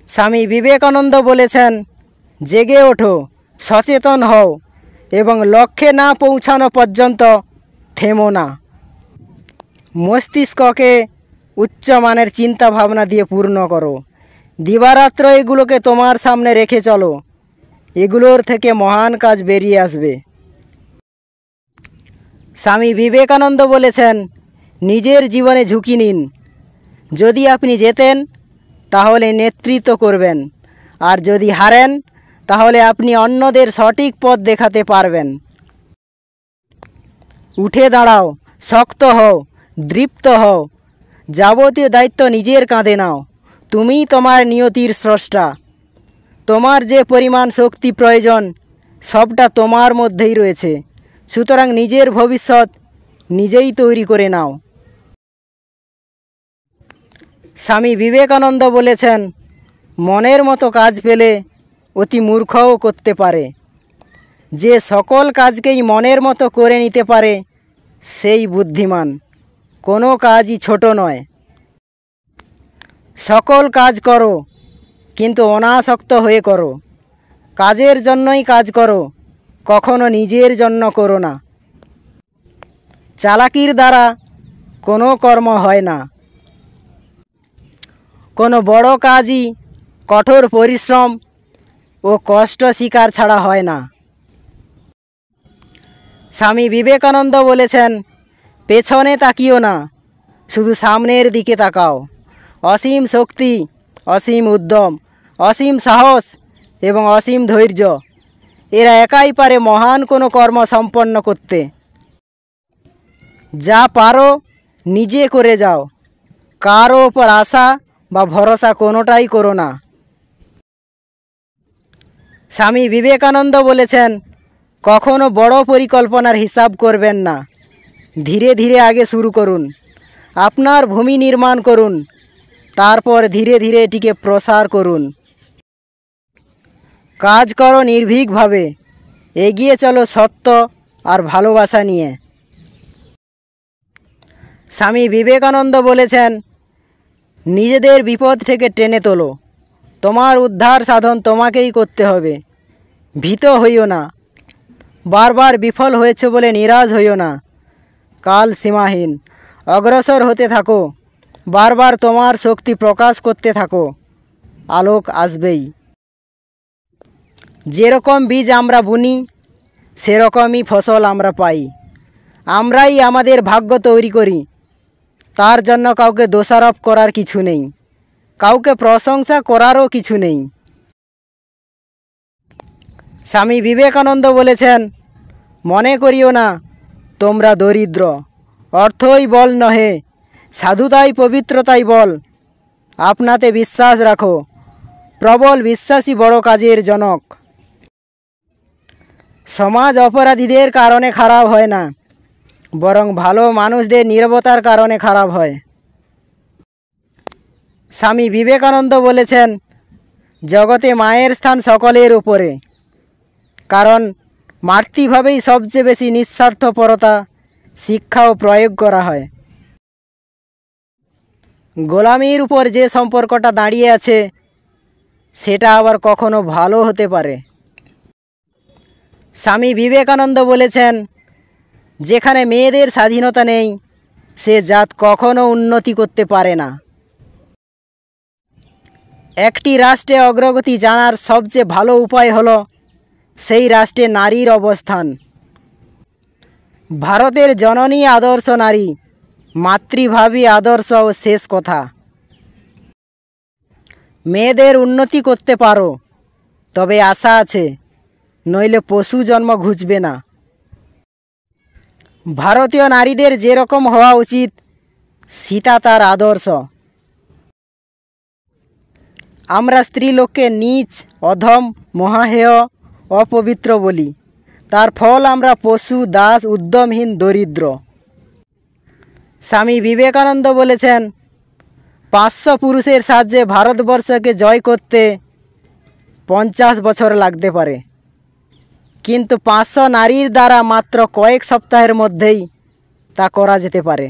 স্বামী বিবেকানন্দ বলেছেন, জেগে ওঠো, সচেতন হও এবং লক্ষ্যে না পৌঁছানো পর্যন্ত থেমো না। মস্তিষ্ককে উচ্চমানের চিন্তা ভাবনা দিয়ে পূর্ণ করো। দিবারাত্র এগুলোকে তোমার সামনে রেখে চলো, এগুলোর থেকে মহান কাজ বেরিয়ে আসবে। স্বামী বিবেকানন্দ বলেছেন, নিজের জীবনে ঝুঁকি নিন। যদি আপনি জেতেন তাহলে নেতৃত্ব করবেন, আর যদি হারেন তাহলে আপনি অন্যদের সঠিক পথ দেখাতে পারবেন। উঠে দাঁড়াও, শক্ত হও, দৃপ্ত হও, যাবতীয় দায়িত্ব নিজের কাঁধে নাও। তুমিই তোমার নিয়তির স্রষ্টা। তোমার যে পরিমাণ শক্তি প্রয়োজন সবটা তোমার মধ্যেই রয়েছে। সুতরাং নিজের ভবিষ্যৎ নিজেই তৈরি করে নাও। স্বামী বিবেকানন্দ বলেছেন, মনের মতো কাজ পেলে অতি মূর্খও করতে পারে। যে সকল কাজকেই মনের মতো করে নিতে পারে সেই বুদ্ধিমান। কোনো কাজই ছোট নয়। সকল কাজ করো, কিন্তু অনাসক্ত হয়ে করো। কাজের জন্যই কাজ করো, কখনো নিজের জন্য করো না। চালাকির দ্বারা কোনো কর্ম হয় না। কোনো বড় কাজই কঠোর পরিশ্রম ও কষ্ট স্বীকার ছাড়া হয় না। স্বামী বিবেকানন্দ বলেছেন, পেছনে তাকিও না, শুধু সামনের দিকে তাকাও। অসীম শক্তি, অসীম উদ্যম, অসীম সাহস এবং অসীম ধৈর্য, এরা একাই পারে মহান কোনো কর্ম সম্পন্ন করতে। যা পারো নিজে করে যাও, কারো ওপর আশা বা ভরসা কোনোটাই করো না। স্বামী বিবেকানন্দ বলেছেন, কখনো বড় পরিকল্পনার হিসাব করবেন না। ধীরে ধীরে আগে শুরু করুন। আপনার ভূমি নির্মাণ করুন, তারপর ধীরে ধীরে এটিকে প্রসার করুন। কাজ করো নির্ভীকভাবে, এগিয়ে চলো সত্য আর ভালোবাসা নিয়ে। স্বামী বিবেকানন্দ বলেছেন, নিজেদের বিপদ থেকে টেনে তোলো। তোমার উদ্ধার সাধন তোমাকেই করতে হবে। ভীত হইও না। বারবার বিফল হয়েছে বলে নিরাশ হইও না। কাল সীমাহীন। অগ্রসর হতে থাকো। বারবার তোমার শক্তি প্রকাশ করতে থাকো। আলোক আসবেই। যেরকম বীজ আমরা বুনি সেরকমই ফসল আমরা পাই। আমরাই আমাদের ভাগ্য তৈরি করি। তার জন্য কাউকে দোষারোপ করার কিছু নেই, কাউকে প্রশংসা করারও কিছু নেই। স্বামী বিবেকানন্দ বলেছেন, মনে করিও না তোমরা দরিদ্র। অর্থই বল নহে, সাধুতাই পবিত্রতাই বল। আপনাতে বিশ্বাস রাখো। প্রবল বিশ্বাসী বড় কাজের জনক। সমাজ অপরাধীদের কারণে খারাপ হয় না, বরং ভালো মানুষদের নীরবতার কারণে খারাপ হয়। স্বামী বিবেকানন্দ বলেছেন, জগতে মায়ের স্থান সকলের উপরে, কারণ মাতৃভাবেই সবচেয়ে বেশি নিঃস্বার্থপরতা শিক্ষা ও প্রয়োগ করা হয়। গোলামির উপর যে সম্পর্কটা দাঁড়িয়ে আছে সেটা আবার কখনো ভালো হতে পারে। স্বামী বিবেকানন্দ বলেছেন, যেখানে মেয়েদের স্বাধীনতা নেই সে জাত কখনো উন্নতি করতে পারে না। একটি রাষ্ট্রে অগ্রগতি জানার সবচেয়ে ভালো উপায় হলো সেই রাষ্ট্রে নারীর অবস্থান। ভারতের জননী আদর্শ নারী, মাতৃভাবী আদর্শ ও শেষ কথা। মেয়েদের উন্নতি করতে পারো, তবে আশা আছে, নইলে পশু জন্ম ঘুচবে না। ভারতীয় নারীদের যেরকম হওয়া উচিত সীতা তার আদর্শ। আমরা স্ত্রীলোককে নীচ, অধম, মহাহেয়, অপবিত্র বলি। তার ফল আমরা পশু, দাস, উদ্যমহীন, দরিদ্র। স্বামী বিবেকানন্দ বলেছেন, 500 পুরুষের সাহায্যে ভারতবর্ষকে জয় করতে 50 বছর লাগতে পারে, কিন্তু 500 নারীর দ্বারা মাত্র কয়েক সপ্তাহের মধ্যেই তা করা যেতে পারে।